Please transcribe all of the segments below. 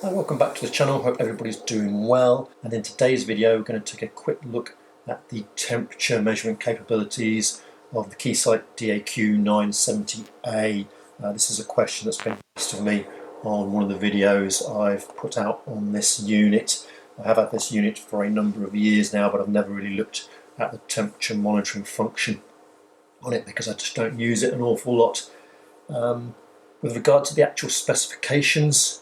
Hi, welcome back to the channel. Hope everybody's doing well. And in today's video we're going to take a quick look at the temperature measurement capabilities of the Keysight DAQ970A. This is a question that's been asked of me on one of the videos I've put out on this unit. I have had this unit for a number of years now, but I've never really looked at the temperature monitoring function on it because I just don't use it an awful lot. With regard to the actual specifications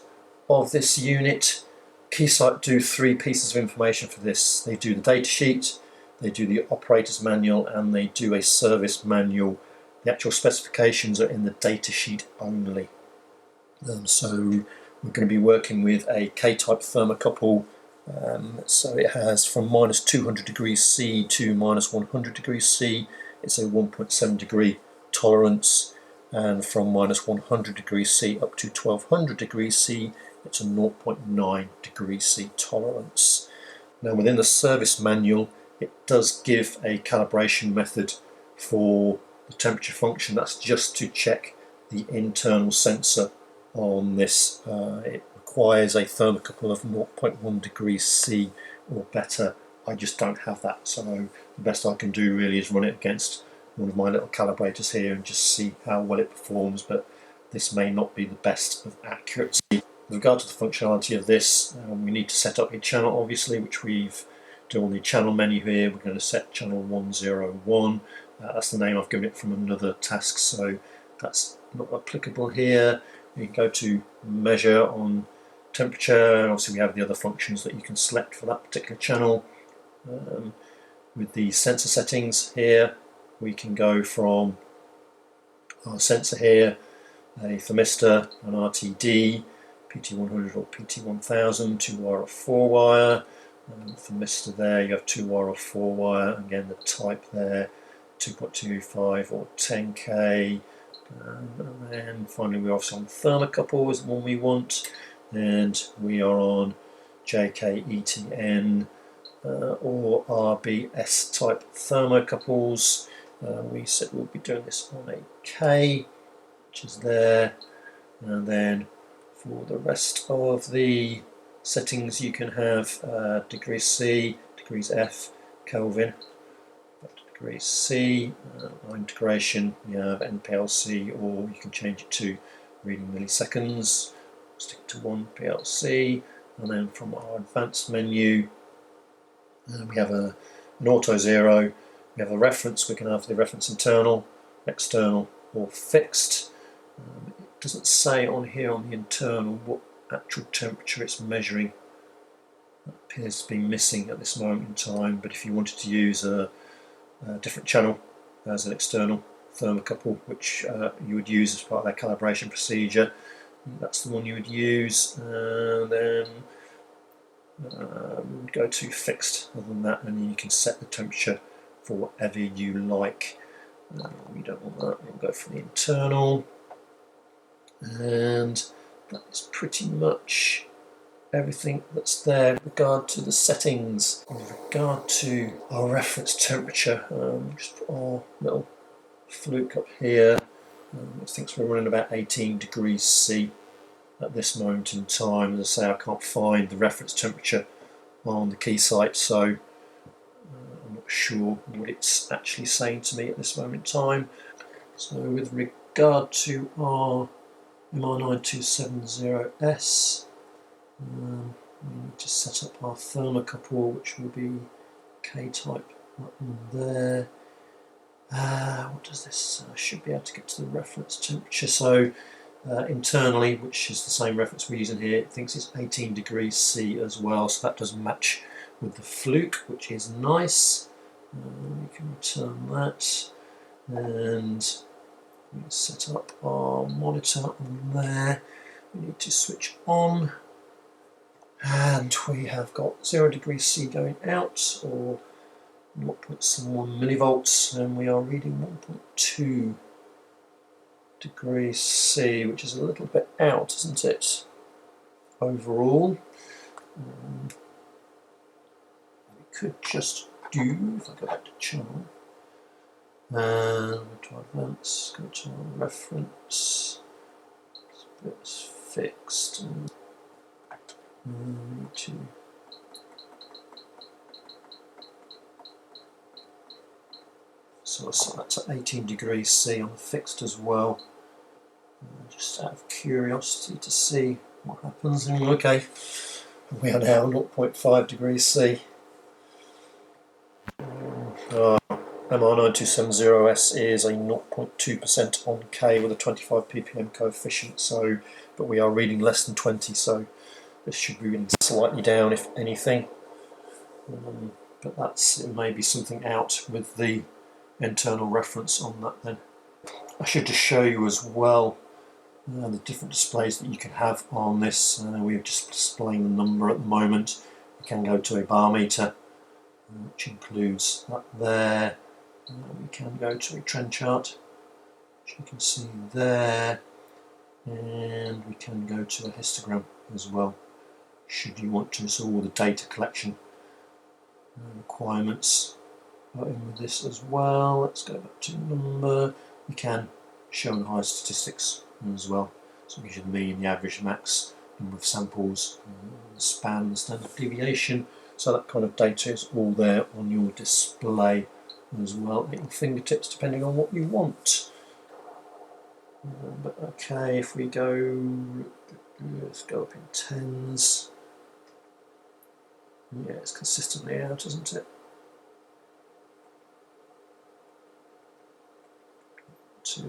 of this unit, Keysight do three pieces of information for this. They do the data sheet, they do the operator's manual, and they do a service manual. The actual specifications are in the data sheet only. So we're going to be working with a K-type thermocouple. So it has from minus 200 degrees C to minus 100 degrees C. It's a 1.7 degree tolerance, and from minus 100 degrees C up to 1200 degrees C it's a 0.9 degrees C tolerance. Now within the service manual it does give a calibration method for the temperature function. That's just to check the internal sensor on this. It requires a thermocouple of 0.1 degrees C or better. I just don't have that, so the best I can do really is run it against one of my little calibrators here and just see how well it performs, but this may not be the best of accuracy. With regard to the functionality of this, we need to set up a channel, obviously, which we've done on the channel menu here. We're going to set channel 101. That's the name I've given it from another task, so that's not applicable here. You can go to measure on temperature, and obviously we have the other functions that you can select for that particular channel. With the sensor settings here, we can go from our sensor here, a thermistor, an RTD, PT100 or PT1000, 2-wire or 4-wire. Thermistor there, you have 2-wire or 4-wire. Again, the type there, 2.25 or 10K. And then finally we're also on thermocouple is the one we want, and we are on JKETN or RBS type thermocouples. We said we'll be doing this on a K, which is there, and then for the rest of the settings you can have degrees C, degrees F, Kelvin, degrees C, integration, you have NPLC, or you can change it to reading milliseconds. Stick to 1 PLC, and then from our advanced menu we have an auto zero. We have a reference. We can have the reference internal, external, or fixed. It doesn't say on here on the internal what actual temperature it's measuring. That appears to be missing at this moment in time, but if you wanted to use a different channel as an external thermocouple, which you would use as part of that calibration procedure, that's the one you would use. And then we would go to fixed other than that, and then you can set the temperature for whatever you like. We don't want that, we'll go for the internal, and that's pretty much everything that's there with regard to the settings. With regard to our reference temperature, just put our little fluke up here. It thinks we're running about 18 degrees C at this moment in time. As I say, I can't find the reference temperature on the Keysight, so I'm not sure what it's actually saying to me at this moment in time. So with regard to our MR9270S, we need to set up our thermocouple, which will be K-type, that one there. What does this? I should be able to get to the reference temperature. So internally, which is the same reference we're using here, it thinks it's 18 degrees C as well, so that does match with the fluke, which is nice. We can return that, and we set up our monitor on there. We need to switch on, and we have got 0 degrees C going out, or 0.71 millivolts, and we are reading 1.2 degrees C, which is a little bit out, isn't it, overall? We could just do, if I go back to channel, and to advance, go to our reference, it's fixed, So I'll set that to 18 degrees C on the fixed as well, just out of curiosity to see what happens. And okay, we are now 0.5 degrees C. MR9270S is a 0.2% on K with a 25 ppm coefficient, so but we are reading less than 20, so this should be reading slightly down if anything. But it may be something out with the internal reference on that then. I should just show you as well the different displays that you can have on this. We're just displaying the number at the moment. We can go to a bar meter, which includes that there. We can go to a trend chart, which you can see there, and we can go to a histogram as well, should you want to. So all the data collection requirements are in with this as well. Let's go back to number. We can show and hide statistics as well. So it gives you the mean, the average, max, number of samples, the span, the standard deviation. So that kind of data is all there on your display as well at your fingertips, depending on what you want. But okay, if we go, let's go up in tens. Yeah, it's consistently out, isn't it? To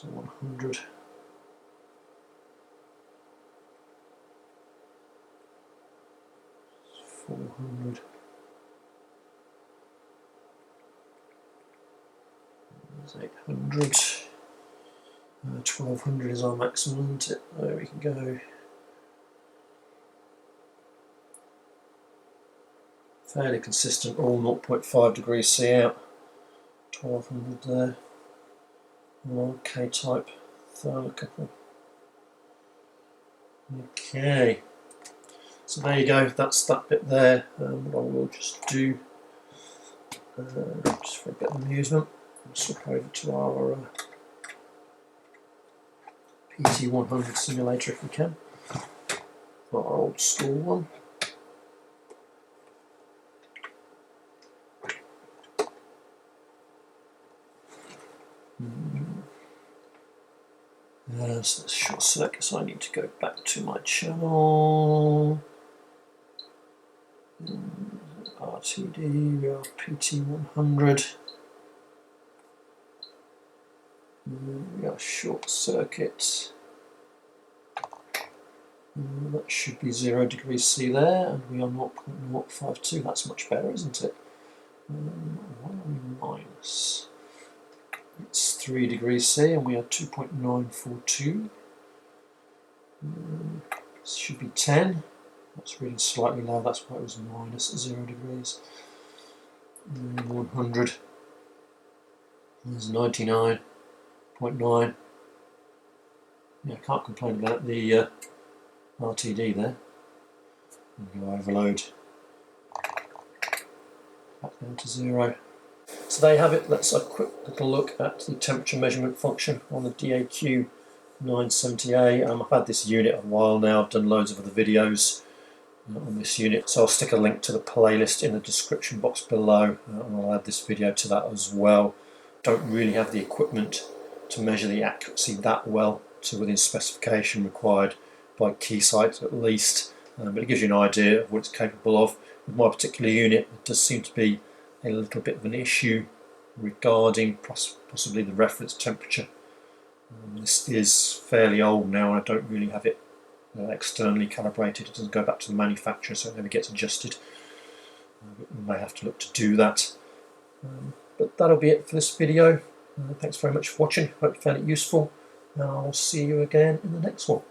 100. $400. 800. 1200 is our maximum, isn't it? There we can go. Fairly consistent, all 0.5 degrees C out. 1200 there. K-type thermocouple. Okay. So there you go, that's that bit there. What I will just do, just for a bit of amusement, I'll swap over to our PT100 simulator if we can, our old school one. So that's short circuit, so I need to go back to my channel. RTD, we are PT100. We are short circuit. That should be 0 degrees C there, and we are 0.052. That's much better, isn't it? Why are we minus? It's 3 degrees C, and we are 2.942. This should be 10. That's reading slightly low, that's why it was minus 0 degrees. 100. There's 99.9. Yeah, I can't complain about the RTD there. And go overload. Back down to 0. So there you have it. Let's have a quick little look at the temperature measurement function on the DAQ970A. I've had this unit a while now. I've done loads of other videos on this unit, so I'll stick a link to the playlist in the description box below, and I'll add this video to that as well. Don't really have the equipment to measure the accuracy that well to within specification required by Keysight at least, but it gives you an idea of what it's capable of. With my particular unit, it does seem to be a little bit of an issue regarding possibly the reference temperature. This is fairly old now, and I don't really have it externally calibrated. It doesn't go back to the manufacturer, so it never gets adjusted. We may have to look to do that. But that'll be it for this video. Thanks very much for watching. Hope you found it useful, and I'll see you again in the next one.